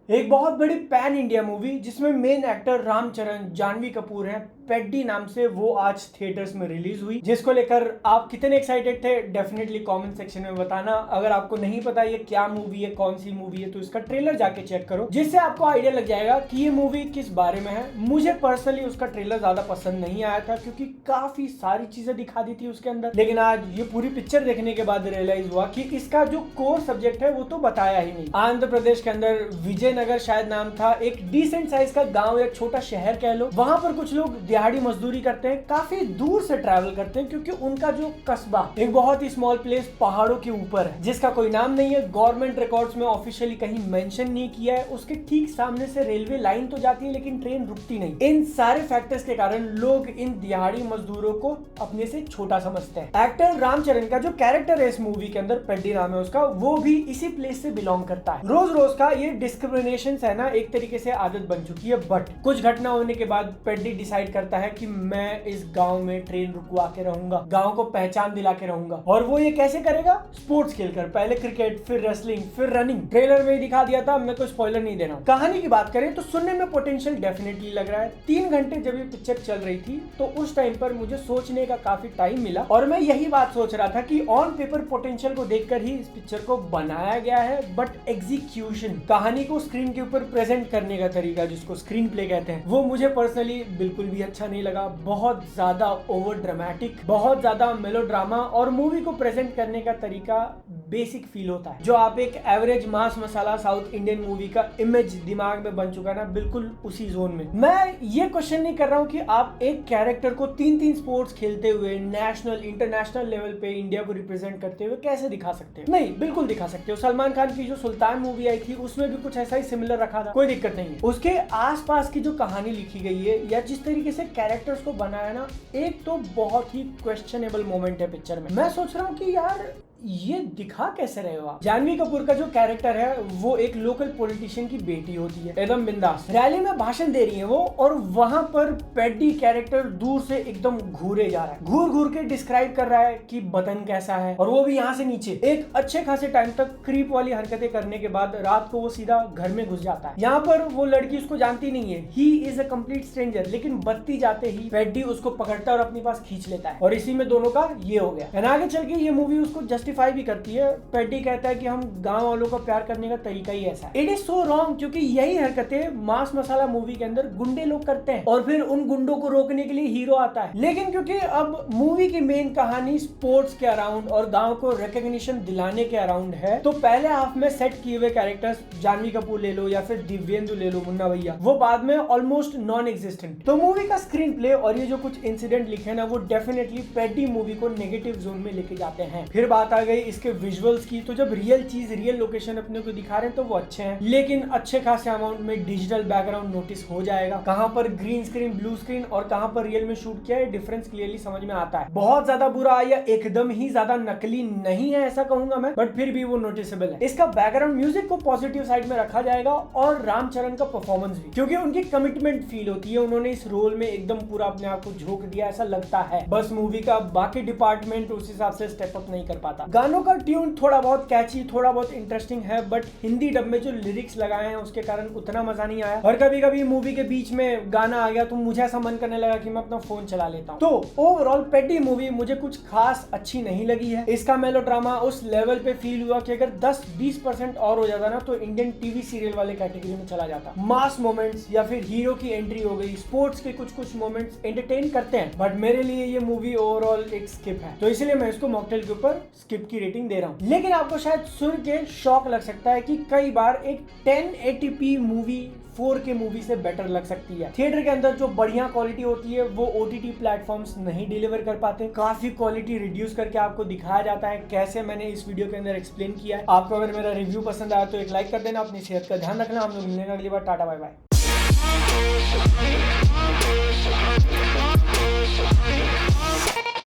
एक बहुत बड़ी पैन इंडिया मूवी जिसमें मेन एक्टर रामचरण, जानवी कपूर हैं, पेड्डी नाम से, वो आज थिएटर्स में रिलीज हुई, जिसको लेकर आप कितने एक्साइटेड थे डेफिनेटली कमेंट सेक्शन में बताना। अगर आपको नहीं पता ये क्या मूवी है, कौन सी मूवी है, तो इसका ट्रेलर जाके चेक करो, जिससे आपको आइडिया लग जाएगा कि ये मूवी किस बारे में है। मुझे पर्सनली उसका ट्रेलर ज्यादा पसंद नहीं आया था क्योंकि काफी सारी चीजें दिखा दी थी उसके अंदर, लेकिन आज ये पूरी पिक्चर देखने के बाद रियलाइज हुआ कि इसका जो कोर सब्जेक्ट है वो तो बताया ही नहीं। आंध्र प्रदेश के अंदर विजयनगर शायद नाम था, एक डिसेंट साइज का गांव या छोटा शहर कह लो, वहां पर कुछ लोग दिहाड़ी मजदूरी करते हैं, काफी दूर से ट्रैवल करते हैं क्योंकि उनका जो कस्बा एक बहुत ही स्मॉल प्लेस पहाड़ों के ऊपर है जिसका कोई नाम नहीं है, गवर्नमेंट रिकॉर्ड्स में ऑफिशियली कहीं मेंशन नहीं किया है। उसके ठीक सामने से रेलवे लाइन तो जाती है लेकिन ट्रेन रुकती नहीं। इन सारे फैक्टर्स के कारण लोग इन दिहाड़ी मजदूरों को अपने से छोटा समझते हैं। एक्टर रामचरण का जो कैरेक्टर है इस मूवी के अंदर, पेड्डी नाम है उसका, वो भी इसी प्लेस से बिलोंग करता है। रोज रोज का ये डिस्क्रिमिनेशन है ना, एक तरीके से आदत बन चुकी है, बट कुछ घटना होने के बाद पेड्डी डिसाइड करता है कि मैं इस गांव में ट्रेन रुकवा के रहूंगा, गांव को पहचान दिला के रहूंगा। और वो ये कैसे करेगा? स्पोर्ट्स खेलकर, पहले क्रिकेट, फिर रेसलिंग, फिर रनिंग। ट्रेलर में दिखा दिया था, मैं कोई स्पॉइलर नहीं दे रहा हूं। कहानी की बात करें तो सुनने में पोटेंशियल डेफिनेटली लग रहा है। 3 घंटे जब ये पिक्चर चल रही थी तो उस टाइम पर मुझे सोचने का काफी टाइम मिला और मैं यही बात सोच रहा था कि ऑन पेपर पोटेंशियल को देखकर ही इस पिक्चर को बनाया गया है, बट एग्जीक्यूशन, कहानी को स्क्रीन के ऊपर प्रेजेंट करने का तरीका जिसको स्क्रीन प्ले कहते हैं, वो मुझे पर्सनली बिल्कुल भी अच्छा नहीं लगा। बहुत ज्यादा ओवर ड्रामेटिक, बहुत ज्यादा मेलोड्रामा, और मूवी को प्रेजेंट करने का तरीका बेसिक फील होता है। जो आप एक एवरेज मास मसाला साउथ इंडियन मूवी का इमेज दिमाग में बन चुका है ना, बिल्कुल उसी जोन में। मैं ये क्वेश्चन नहीं कर रहा हूँ कि आप एक कैरेक्टर को 3-3 स्पोर्ट्स खेलते हुए नेशनल इंटरनेशनल लेवल पे इंडिया को रिप्रेजेंट करते हुए कैसे दिखा सकते हो। नहीं, बिल्कुल दिखा सकते हो। सलमान खान की जो सुल्तान मूवी आई थी उसमें भी कुछ ऐसा ही सिमिलर रखा था, कोई दिक्कत नहीं है। उसके आसपास की जो कहानी लिखी गई है या जिस तरीके से कैरेक्टर्स को बनाया ना, एक तो बहुत ही क्वेश्चनेबल मोमेंट है पिक्चर में। मैं सोच रहा हूँ कि यार ये दिखा कैसे रहे हो आप। जानवी कपूर का जो कैरेक्टर है वो एक लोकल पॉलिटिशियन की बेटी होती है, एकदम बिंदास रैली में भाषण दे रही है वो, और वहां पर पेड्डी कैरेक्टर दूर से एकदम घूरे जा रहा है, घूर घूर के डिस्क्राइब कर रहा है कि बदन कैसा है, और वो भी यहाँ से नीचे। एक अच्छे खासे टाइम तक क्रीप वाली हरकतें करने के बाद रात को वो सीधा घर में घुस जाता है। यहाँ पर वो लड़की उसको जानती नहीं है, he is a complete stranger, लेकिन बत्ती जाते ही पेड्डी उसको पकड़ता है और अपने पास खींच लेता है, और इसी में दोनों का ये हो गया। आगे चल के ये मूवी उसको जस्टिफाई भी करती है। पेड्डी कहता है कि हम गांव वालों का प्यार करने का तरीका ही ऐसा है। इट इज सो रॉन्ग, क्योंकि यही हरकतें मास मसाला मूवी के अंदर गुंडे लोग करते हैं और फिर उन गुंडों को रोकने के लिए हीरो आता है। लेकिन क्योंकि अब मूवी की मेन कहानी स्पोर्ट्स के अराउंड और गांव को रिकॉग्निशन दिलाने के अराउंड है, तो पहले हाफ में सेट किए हुए कैरेक्टर्स, जानवी कपूर ले लो या फिर दिव्येंदु ले लो, मुन्ना भैया, वो बाद में ऑलमोस्ट नॉन एग्जिस्टेंट। तो मूवी का स्क्रीन प्ले और ये जो कुछ इंसिडेंट लिखे ना, वो डेफिनेटली पेड्डी मूवी को नेगेटिव जोन में लेके जाते हैं। फिर बात आ गई इसके विजुअल्स की, तो जब रियल चीज, रियल लोकेशन अपने को दिखा रहे हैं तो वो अच्छे हैं, लेकिन अच्छे खासे अमाउंट में डिजिटल बैकग्राउंड नोटिस हो जाएगा। कहां पर ग्रीन स्क्रीन, ब्लू स्क्रीन और कहां पर रियल में शूट किया है, डिफरेंस क्लियरली समझ में आता है। बहुत ज्यादा बुरा या एकदम ही ज्यादा नकली नहीं है ऐसा कहूंगा मैं, बट फिर भी वो नोटिसेबल है। इसका बैकग्राउंड म्यूजिक को पॉजिटिव साइड में रखा जाएगा, और रामचरण का परफॉर्मेंस भी, क्योंकि उनकी कमिटमेंट फील होती है, उन्होंने इस रोल में एकदम पूरा अपने आप को झोंक दिया ऐसा लगता है। बस मूवी का बाकी डिपार्टमेंट उस हिसाब से स्टेप अप नहीं कर पाता। गानों का ट्यून थोड़ा बहुत कैची, थोड़ा बहुत इंटरेस्टिंग है, बट हिंदी डब में जो लिरिक्स लगाए हैं उसके कारण उतना मजा नहीं आया, और कभी कभी मूवी के बीच में गाना आ गया तो मुझे ऐसा मन करने लगा कि मैं अपना फोन चला लेता हूं। तो ओवरऑल पेड्डी मूवी मुझे कुछ खास अच्छी नहीं लगी है। इसका मेलोड्रामा उस लेवल पे फील हुआ कि अगर 10-20% और हो जाता ना तो इंडियन टीवी सीरियल वाले कैटेगरी में चला जाता। मास मोमेंट्स या फिर हीरो की एंट्री हो गई, स्पोर्ट्स के कुछ मोमेंट्स एंटरटेन करते हैं, बट मेरे लिए ये मूवी ओवरऑल एक स्किप है, तो इसलिए मैं इसको मॉकटेल के ऊपर स्किप की रेटिंग दे रहा हूं। लेकिन आपको शायद सुन के शॉक लग सकता है कि कई बार एक 1080p मूवी 4K मूवी से बेटर लग सकती है। थिएटर के अंदर जो बढ़िया क्वालिटी होती है वो OTT प्लेटफॉर्म्स नहीं डिलीवर कर पाते। काफी क्वालिटी रिड्यूस करके आपको दिखाया जाता है, कैसे मैंने इस वीडियो के अंदर एक्सप्लेन किया है। आपको अगर मेरा रिव्यू पसंद आया तो एक लाइक कर देना, अपनी सेहत का ध्यान रखना। हम लोग मिलेंगे अगली बार। Tata bye bye.